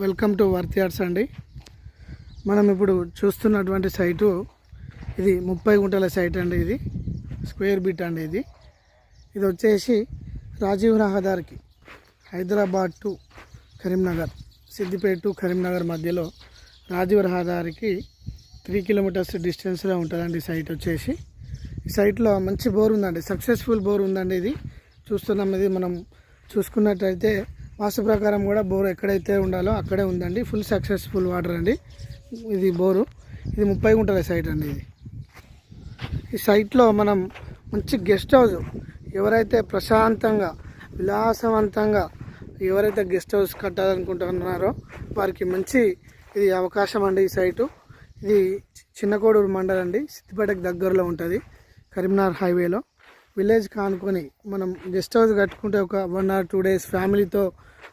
Welcome to worth yards అండి. మనం ఇప్పుడు చూస్తున్నటువంటి సైటు ఇది 30 గుంటల సైట్ అండి. ఇది స్క్వేర్ బిట్ అండి. ఇది వచ్చేసి రాజీవ్ రహదారికి హైదరాబాద్ టు కరీంనగర్, సిద్దిపేట టు కరీంనగర్ మధ్యలో రాజీవ్ రహదారికి 3 కిలోమీటర్స్ డిస్టెన్స్లో ఉంటుందండి సైట్ వచ్చేసి. ఈ సైట్లో మంచి బోర్ ఉందండి, సక్సెస్ఫుల్ బోర్ ఉందండి. ఇది చూస్తున్నాం. ఇది మనం చూసుకున్నట్టయితే వాస్తు ప్రకారం కూడా బోర్ ఎక్కడైతే ఉండాలో అక్కడే ఉందండి. ఫుల్ సక్సెస్ఫుల్ వాటర్ అండి ఇది బోరు. ఇది 30 గుంటల సైట్ అండి. ఈ సైట్లో మనం మంచి గెస్ట్ హౌస్, ఎవరైతే ప్రశాంతంగా విలాసవంతంగా ఎవరైతే గెస్ట్ హౌస్ కట్టాలనుకుంటున్నారో వారికి మంచి ఇది అవకాశం అండి. ఈ సైటు ఇది చిన్నకోడూరు మండలం అండి, సిద్దిపేటకు దగ్గరలో ఉంటుంది. కరీంనగర్ హైవేలో విలేజ్ కానుకొని మనం గెస్ట్ హౌస్ కట్టుకుంటే ఒక 1 or 2 days ఫ్యామిలీతో